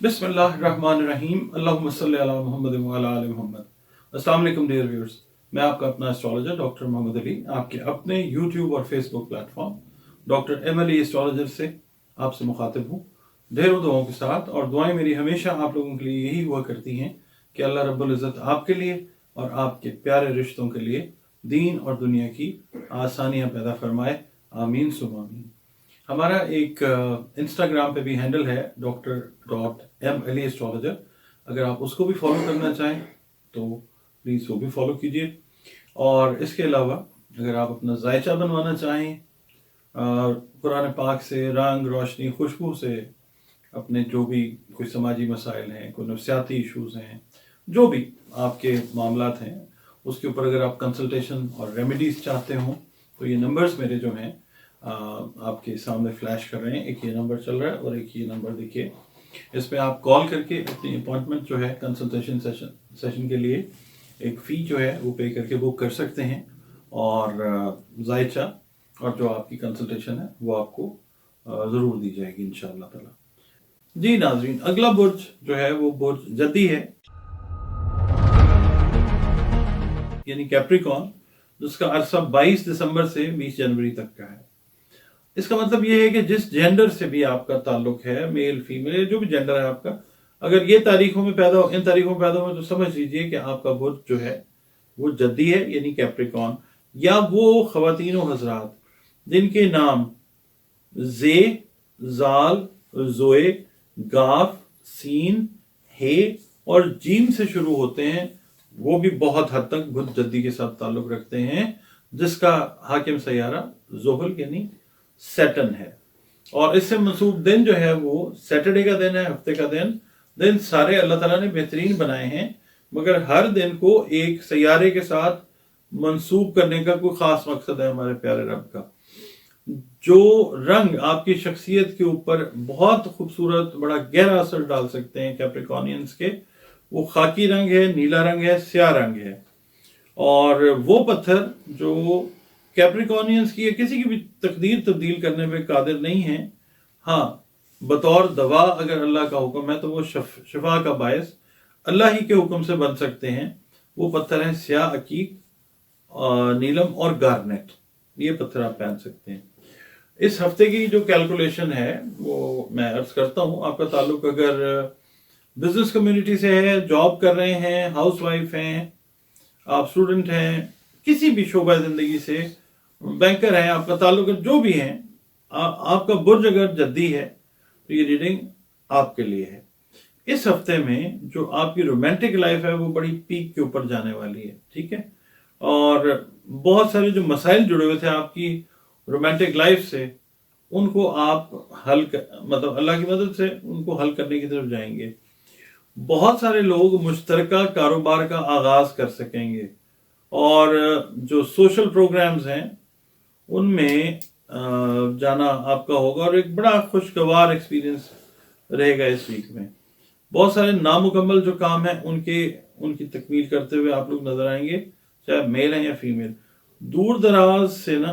बिस्मिल्लाहिर्रहमानिर्रहीम अल्लाहुम्मा सल्ली अला मुहम्मद व अला आलि मुहम्मद। अस्सलाम वालेकुम डियर व्यूअर्स, मैं आपका अपना एस्ट्रोलॉजर डॉक्टर मोहम्मद अली आपके अपने यूट्यूब और Facebook platform doctor MLE astrologer से आपसे मुखातिब हूँ ढेरों दुआओं के साथ। और दुआएं मेरी हमेशा आप लोगों के लिए यही हुआ करती हैं कि अल्लाह रब्बुल इज़्ज़त आपके लिए और आपके प्यारे रिश्तों के लिए दीन और दुनिया की आसानियाँ पैदा फरमाए, आमीन सुम्मा आमीन। हमारा एक इंस्टाग्राम पे भी हैंडल है Dr.MLE एस्ट्रोलॉजर। अगर आप उसको भी फॉलो करना चाहें तो प्लीज़ वो भी फॉलो कीजिए। और इसके अलावा अगर आप अपना जायचा बनवाना चाहें कुरान पाक से, रंग रोशनी खुशबू से, अपने जो भी कोई समाजी मसाइल हैं, कोई नफ्सियाती इश्यूज़ हैं, जो भी आपके मामलात हैं, उसके ऊपर अगर आप कंसल्टेशन और रेमेडीज़ चाहते हों तो ये नंबर्स मेरे जो हैं आपके सामने फ्लैश कर रहे हैं। एक ये नंबर चल रहा है और एक ये नंबर देखिए, इस पे आप कॉल करके अपनी अपॉइंटमेंट जो है कंसल्टेशन सेशन के लिए एक फ़ी जो है वो पे करके बुक कर सकते हैं। और जायचा और जो आपकी कंसल्टेशन है वो आपको ज़रूर दी जाएगी इंशाअल्लाह ताला। जी नाज़रीन, अगला बुर्ज जो है वो बुर्ज जद्दी है, यानी कैप्रिकॉर्न, जिसका अरसा 22 दिसंबर से 20 जनवरी तक का है। इसका मतलब ये है कि जिस जेंडर से भी आपका ताल्लुक है, मेल फीमेल जो भी जेंडर है आपका, अगर ये तारीखों में पैदा हो, इन तारीखों में पैदा हो, तो समझ लीजिए कि आपका बुर्ज जो है वो जद्दी है, यानी कैप्रिकॉर्न। या वो ख़वातीन व हज़रात जिनके नाम जे, जाल, जोए, गाफ, सीन, हे और जीम से शुरू होते हैं, वो भी बहुत हद तक बुर्ज जद्दी के साथ ताल्लुक रखते हैं, जिसका हाकिम सैयारा ज़ुहल यानी सैटर्न है। और इससे मंसूब दिन जो है वो सैटरडे का दिन है, हफ्ते का दिन सारे अल्लाह ताला ने बेहतरीन बनाए हैं, मगर हर दिन को एक सैयारे के साथ मंसूब करने का कोई ख़ास मकसद है हमारे प्यारे रब का। जो रंग आपकी शख्सियत के ऊपर बहुत खूबसूरत, बड़ा गहरा असर डाल सकते हैं कैप्रिकॉर्नियंस के, वो खाकी रंग है, नीला रंग है, स्याह रंग है। और वो पत्थर जो कैप्रिकॉर्नियंस की या किसी की भी तकदीर तब्दील करने में कादिर नहीं है, हाँ बतौर दवा अगर अल्लाह का हुक्म है तो वो शिफा का बायस अल्लाह ही के हुक्म से बन सकते हैं। वो पत्थर हैं स्याह अकीक, नीलम और गार्नेट। ये पत्थर आप पहन सकते हैं। इस हफ्ते की जो कैलकुलेशन है वो मैं अर्ज करता हूँ। आपका ताल्लुक अगर बिजनेस कम्युनिटी से है, जॉब कर रहे हैं, हाउस वाइफ हैं, आप स्टूडेंट हैं, किसी भी शोबा ज़िंदगी से, बैंकर हैं, आपका ताल्लुक जो भी हैं, आपका बुर्ज अगर जद्दी है तो ये रीडिंग आपके लिए है। इस हफ्ते में जो आपकी रोमांटिक लाइफ है वो बड़ी पीक के ऊपर जाने वाली है, ठीक है। और बहुत सारे जो मसाइल जुड़े हुए थे आपकी रोमांटिक लाइफ से, उनको आप मतलब अल्लाह की मदद से उनको हल करने की तरफ जाएंगे। बहुत सारे लोग मुश्तरका कारोबार का आगाज कर सकेंगे और जो सोशल प्रोग्राम्स हैं उनमें जाना आपका होगा और एक बड़ा खुशगवार एक्सपीरियंस रहेगा इस वीक में। बहुत सारे नामुकम्मल जो काम हैं उनकी तकमील करते हुए आप लोग नजर आएंगे, चाहे मेल हैं या फीमेल। दूर दराज से ना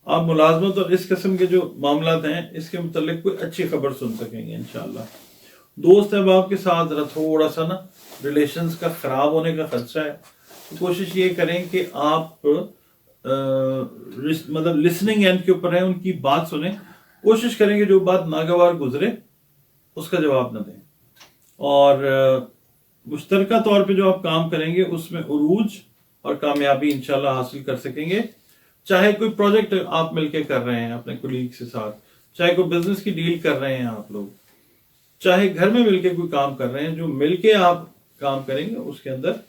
आप मुलाजमत और इस किस्म के जो मामलात हैं इसके मुतल्लिक कोई अच्छी खबर सुन सकेंगे इंशाअल्लाह। दोस्त अहबाब के साथ थोड़ा सा ना रिलेशंस का ख़राब होने का खदशा है, तो कोशिश ये करें कि आप मतलब लिसनिंग एंड के ऊपर है, उनकी बात सुने, कोशिश करें कि जो बात नागवार गुजरे उसका जवाब न दें। और मुश्तरका तौर पे जो आप काम करेंगे उसमें उरूज और कामयाबी इंशाल्लाह हासिल कर सकेंगे। चाहे कोई प्रोजेक्ट आप मिलके कर रहे हैं अपने कोलीग्स के साथ, चाहे कोई बिजनेस की डील कर रहे हैं आप लोग, चाहे घर में मिलके कोई काम कर रहे हैं, जो मिलके आप काम करेंगे उसके अंदर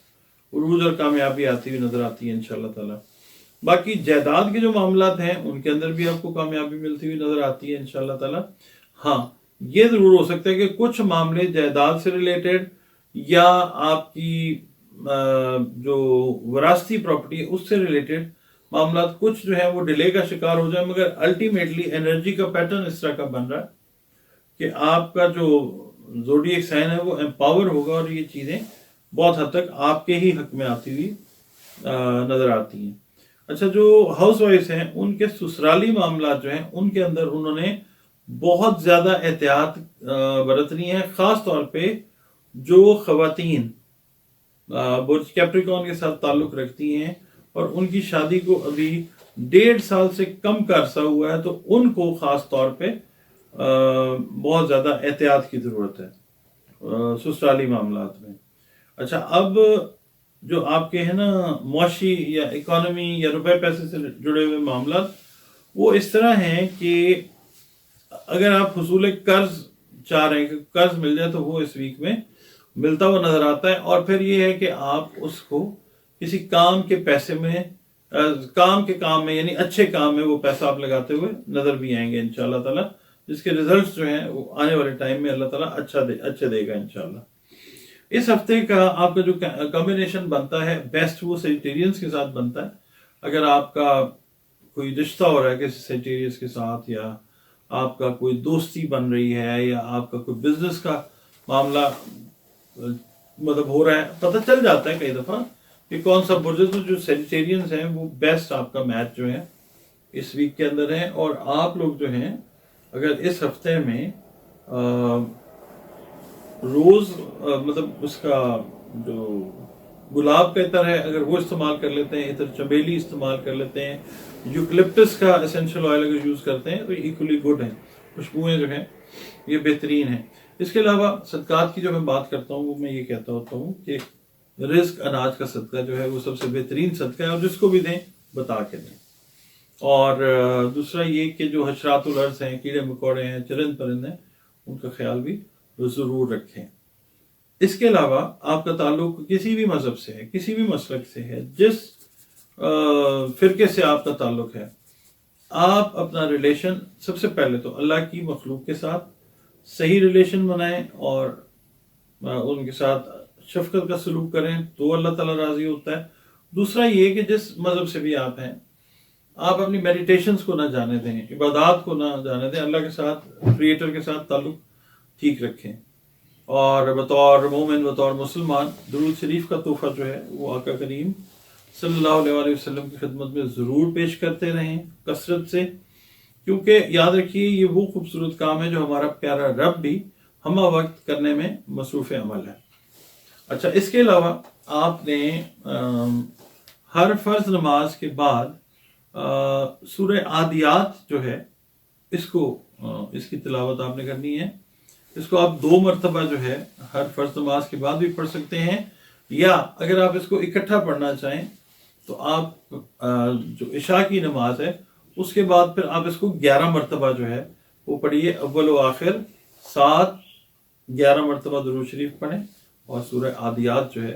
उरूज और कामयाबी आती हुई नजर आती है इंशाल्लाह ताला। बाकी जायदाद के जो मामलात हैं उनके अंदर भी आपको कामयाबी मिलती हुई नजर आती है इंशाल्लाह ताला। हाँ, ये जरूर हो सकता है कि कुछ मामले जायदाद से रिलेटेड या आपकी जो विरासती प्रॉपर्टी है उससे रिलेटेड मामलात कुछ जो है वो डिले का शिकार हो जाए, मगर अल्टीमेटली एनर्जी का पैटर्न इस तरह का बन रहा है कि आपका जो ज़ोडिएक साइन है वो एम्पावर होगा और ये चीज़ें बहुत हद तक आपके ही हक में आती हुई नज़र आती हैं। अच्छा, जो हाउस वाइफ हैं उनके ससुराली मामला जो हैं उनके अंदर उन्होंने बहुत ज़्यादा एहतियात बरतनी है, ख़ास तौर पे जो ख़वातीन बुर्ज कैप्रिकॉर्न के साथ ताल्लुक़ रखती हैं और उनकी शादी को अभी 1.5 साल से कम का अरसा हुआ है, तो उनको ख़ास तौर पे बहुत ज़्यादा एहतियात की ज़रूरत है ससुराली मामलात में। अच्छा, अब जो आपके हैं ना मुआशी या इकोनॉमी या रुपए पैसे से जुड़े हुए मामलात, वो इस तरह हैं कि अगर आप हुसूल कर्ज चाह रहे हैं कि कर्ज मिल जाए, तो वो इस वीक में मिलता हुआ नजर आता है। और फिर ये है कि आप उसको किसी काम के पैसे में काम में यानी अच्छे काम में वो पैसा आप लगाते हुए नजर भी आएंगे इंशाल्लाह ताला, जिसके रिजल्ट्स जो हैं वो आने वाले टाइम में अल्लाह ताला अच्छे देगा इंशाल्लाह। इस हफ्ते का आपका जो कॉम्बिनेशन बनता है बेस्ट, वो सेजिटेरियंस के साथ बनता है। अगर आपका कोई रिश्ता हो रहा है किसी सेजिटेरियंस के साथ, या आपका कोई दोस्ती बन रही है, या आपका कोई बिजनेस का मामला मतलब हो रहा है, पता चल जाता है कई दफा कि कौन सा बुर्ज, तो जो सेजिटेरियंस हैं वो बेस्ट आपका मैच जो है इस वीक के अंदर है। और आप लोग जो हैं अगर इस हफ्ते में रोज मतलब उसका जो गुलाब का इतर है अगर वो इस्तेमाल कर लेते हैं, इतर चमेली इस्तेमाल कर लेते हैं, यूकलिप्टस का एसेंशियल ऑयल अगर यूज करते हैं, तो इक्वली गुड है, खुशबुएं जो हैं ये बेहतरीन है। इसके अलावा सदकात की जो मैं बात करता हूँ, वो मैं ये कहता होता हूँ कि रिस्क अनाज का सदका जो है वो सबसे बेहतरीन सदका है, और जिसको भी दें बता के दें। और दूसरा ये कि जो हशरातुल अर्ज़ हैं, कीड़े मकोड़े हैं, चरिंद परिंद हैं, उनका ख्याल भी ज़रूर रखें। इसके अलावा आपका ताल्लुक किसी भी मजहब से है, किसी भी मसलक से है, जिस फिरके से आपका ताल्लुक है, आप अपना रिलेशन सबसे पहले तो अल्लाह की मखलूक के साथ सही रिलेशन बनाएं और उनके साथ शफकत का सलूक करें, तो अल्लाह ताला राजी होता है। दूसरा ये कि जिस मजहब से भी आप हैं, आप अपनी मेडिटेशंस को ना जाने दें, इबादत को ना जाने दें, अल्लाह के साथ, क्रिएटर के साथ ताल्लुक ठीक रखें। और बतौर मोमिन, बतौर मुसलमान, दुरूद शरीफ का तोहफा जो है वो आका करीम सल्लल्लाहु अलैहि वसल्लम की खिदमत में ज़रूर पेश करते रहें कसरत से, क्योंकि याद रखिए ये वो खूबसूरत काम है जो हमारा प्यारा रब भी हम वक्त करने में मसरूफ़ अमल है। अच्छा, इसके अलावा आपने हर फर्ज नमाज के बाद सूरह आदियात जो है इसकी तिलावत आपने करनी है। इसको आप 2 मरतबा जो है हर फर्ज नमाज के बाद भी पढ़ सकते हैं, या अगर आप इसको इकट्ठा पढ़ना चाहें तो आप जो इशा की नमाज है उसके बाद फिर आप इसको 11 मरतबा जो है वो पढ़िए। अव्वल व आखिर 7-11 मरतबा दुरूद शरीफ पढ़ें और सूरह आदियात जो है